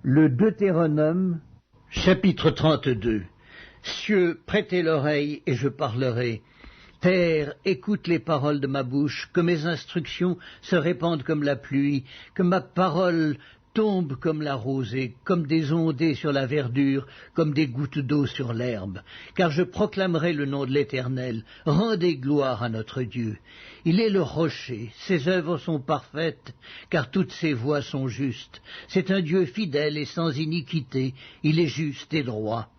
Le Deutéronome, chapitre 32. Cieux, prêtez l'oreille et je parlerai. Terre, écoute les paroles de ma bouche, que mes instructions se répandent comme la pluie, que ma parole tombe comme la rosée, comme des ondées sur la verdure, comme des gouttes d'eau sur l'herbe. Car je proclamerai le nom de l'Éternel. Rendez gloire à notre Dieu. Il est le rocher, ses œuvres sont parfaites, car toutes ses voies sont justes. C'est un Dieu fidèle et sans iniquité, il est juste et droit.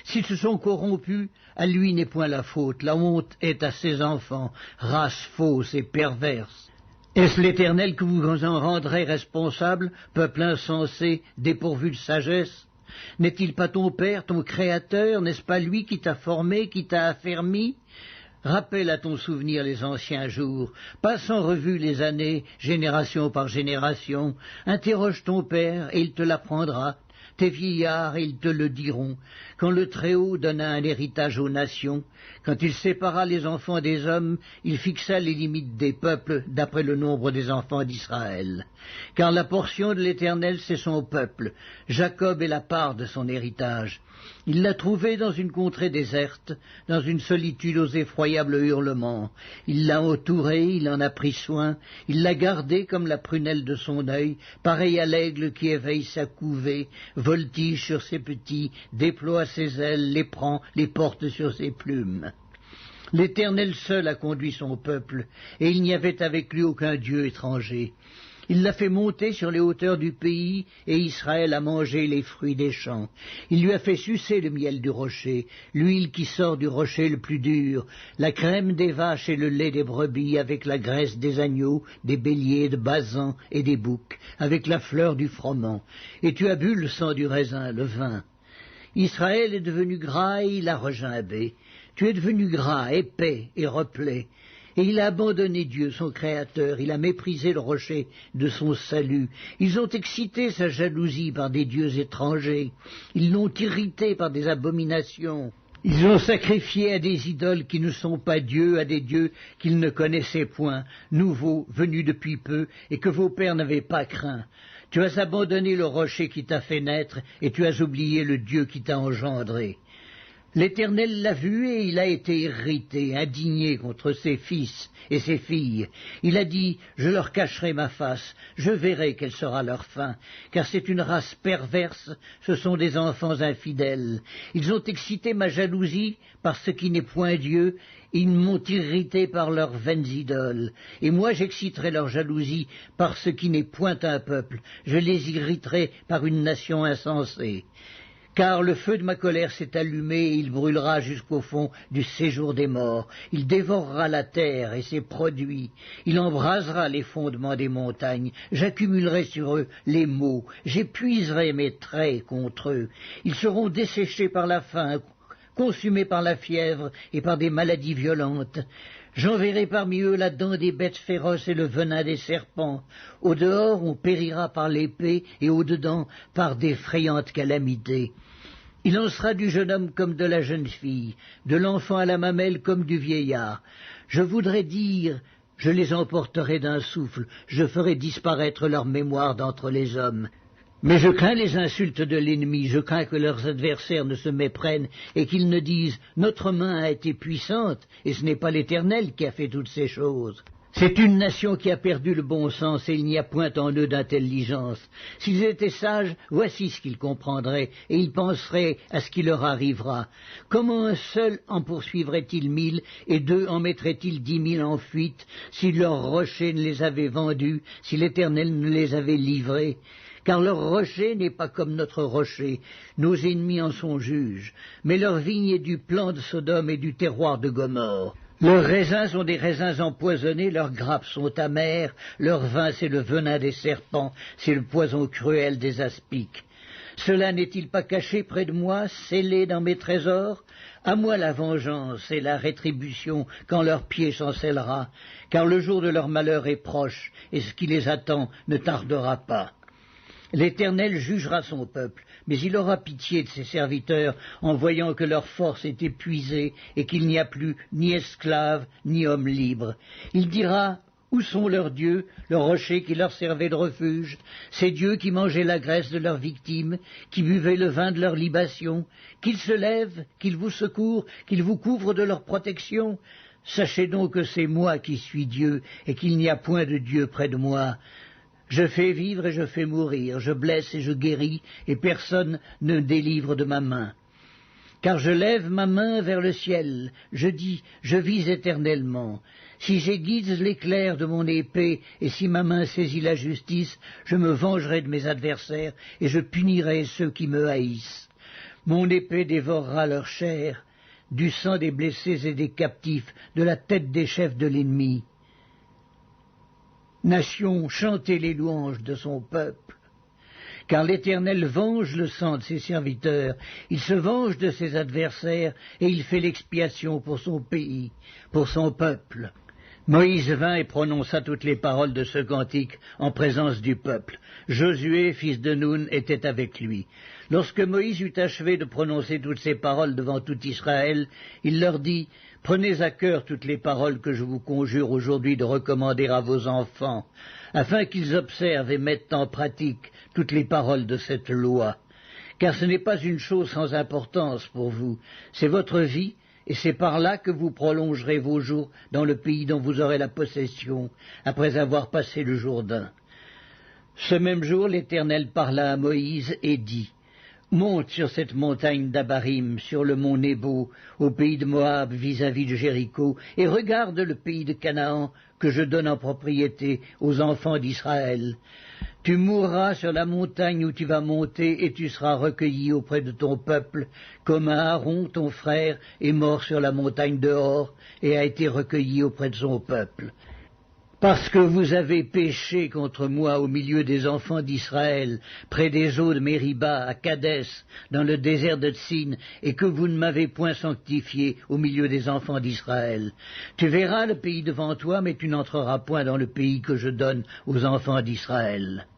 S'ils se sont corrompus, à lui n'est point la faute, la honte est à ses enfants, race fausse et perverse. Est-ce l'Éternel que vous en rendrez responsable, peuple insensé, dépourvu de sagesse? N'est-il pas ton Père, ton Créateur? N'est-ce pas lui qui t'a formé, qui t'a affermi? Rappelle à ton souvenir les anciens jours, passe en revue les années, génération par génération, interroge ton Père et il te l'apprendra, tes vieillards et ils te le diront, quand le Très-Haut donna un héritage aux nations, quand il sépara les enfants des hommes, il fixa les limites des peuples d'après le nombre des enfants d'Israël. Car la portion de l'Éternel c'est son peuple, Jacob est la part de son héritage. Il l'a trouvé dans une contrée déserte, dans une solitude aux effroyables hurlements. Il l'a entouré, il en a pris soin, il l'a gardé comme la prunelle de son œil, pareil à l'aigle qui éveille sa couvée, voltige sur ses petits, déploie ses ailes, les prend, les porte sur ses plumes. L'Éternel seul a conduit son peuple, et il n'y avait avec lui aucun dieu étranger. Il l'a fait monter sur les hauteurs du pays, et Israël a mangé les fruits des champs. Il lui a fait sucer le miel du rocher, l'huile qui sort du rocher le plus dur, la crème des vaches et le lait des brebis, avec la graisse des agneaux, des béliers, de basans et des boucs, avec la fleur du froment. Et tu as bu le sang du raisin, le vin. Israël est devenu gras et il a regimbé. Tu es devenu gras, épais et replé. Et il a abandonné Dieu, son Créateur, il a méprisé le rocher de son salut. Ils ont excité sa jalousie par des dieux étrangers. Ils l'ont irrité par des abominations. Ils ont sacrifié à des idoles qui ne sont pas dieux, à des dieux qu'ils ne connaissaient point, nouveaux, venus depuis peu, et que vos pères n'avaient pas craint. Tu as abandonné le rocher qui t'a fait naître, et tu as oublié le Dieu qui t'a engendré. L'Éternel l'a vu et il a été irrité, indigné contre ses fils et ses filles. Il a dit, je leur cacherai ma face, je verrai quelle sera leur fin, car c'est une race perverse, ce sont des enfants infidèles. Ils ont excité ma jalousie par ce qui n'est point Dieu, ils m'ont irrité par leurs vaines idoles. Et moi j'exciterai leur jalousie par ce qui n'est point un peuple, je les irriterai par une nation insensée. Car le feu de ma colère s'est allumé et il brûlera jusqu'au fond du séjour des morts. Il dévorera la terre et ses produits. Il embrasera les fondements des montagnes. J'accumulerai sur eux les maux. J'épuiserai mes traits contre eux. Ils seront desséchés par la faim, consumés par la fièvre et par des maladies violentes. J'enverrai parmi eux la dent des bêtes féroces et le venin des serpents. Au dehors, on périra par l'épée et au dedans par d'effrayantes calamités. Il en sera du jeune homme comme de la jeune fille, de l'enfant à la mamelle comme du vieillard. Je voudrais dire, je les emporterai d'un souffle, je ferai disparaître leur mémoire d'entre les hommes. Mais je crains les insultes de l'ennemi, je crains que leurs adversaires ne se méprennent et qu'ils ne disent « Notre main a été puissante, et ce n'est pas l'Éternel qui a fait toutes ces choses. » C'est une nation qui a perdu le bon sens, et il n'y a point en eux d'intelligence. S'ils étaient sages, voici ce qu'ils comprendraient, et ils penseraient à ce qui leur arrivera. Comment un seul en poursuivrait-il 1000, et deux en mettraient-ils 10 000 en fuite, si leur rocher ne les avait vendus, si l'Éternel ne les avait livrés? Car leur rocher n'est pas comme notre rocher, nos ennemis en sont juges, mais leur vigne est du plan de Sodome et du terroir de Gomorrhe. Leurs raisins sont des raisins empoisonnés, leurs grappes sont amères, leur vin c'est le venin des serpents, c'est le poison cruel des aspics. Cela n'est-il pas caché près de moi, scellé dans mes trésors? À moi la vengeance et la rétribution quand leur pied chancellera, car le jour de leur malheur est proche, et ce qui les attend ne tardera pas. L'Éternel jugera son peuple, mais il aura pitié de ses serviteurs en voyant que leur force est épuisée et qu'il n'y a plus ni esclaves ni hommes libres. Il dira, Où sont leurs dieux, leurs rochers qui leur servaient de refuge, ces dieux qui mangeaient la graisse de leurs victimes, qui buvaient le vin de leur libation? Qu'ils se lèvent, qu'ils vous secourent, qu'ils vous couvrent de leur protection. Sachez donc que c'est moi qui suis Dieu, et qu'il n'y a point de Dieu près de moi. Je fais vivre et je fais mourir, je blesse et je guéris, et personne ne délivre de ma main. Car je lève ma main vers le ciel, je dis, je vis éternellement. Si j'aiguise l'éclair de mon épée, et si ma main saisit la justice, je me vengerai de mes adversaires, et je punirai ceux qui me haïssent. Mon épée dévorera leur chair, du sang des blessés et des captifs, de la tête des chefs de l'ennemi. Nation, chantez les louanges de son peuple. Car l'Éternel venge le sang de ses serviteurs, il se venge de ses adversaires, et il fait l'expiation pour son pays, pour son peuple. Moïse vint et prononça toutes les paroles de ce cantique en présence du peuple. Josué, fils de Nun, était avec lui. Lorsque Moïse eut achevé de prononcer toutes ces paroles devant tout Israël, il leur dit, « Prenez à cœur toutes les paroles que je vous conjure aujourd'hui de recommander à vos enfants, afin qu'ils observent et mettent en pratique toutes les paroles de cette loi. Car ce n'est pas une chose sans importance pour vous, c'est votre vie, et c'est par là que vous prolongerez vos jours dans le pays dont vous aurez la possession, après avoir passé le Jourdain. » Ce même jour, l'Éternel parla à Moïse et dit, « Monte sur cette montagne d'Abarim, sur le mont Nebo, au pays de Moab vis-à-vis de Jéricho, et regarde le pays de Canaan que je donne en propriété aux enfants d'Israël. Tu mourras sur la montagne où tu vas monter, et tu seras recueilli auprès de ton peuple, comme Aaron, ton frère, est mort sur la montagne de Hor, et a été recueilli auprès de son peuple. Parce que vous avez péché contre moi au milieu des enfants d'Israël, près des eaux de Mériba, à Kadès, dans le désert de Tsin, et que vous ne m'avez point sanctifié au milieu des enfants d'Israël. Tu verras le pays devant toi, mais tu n'entreras point dans le pays que je donne aux enfants d'Israël. »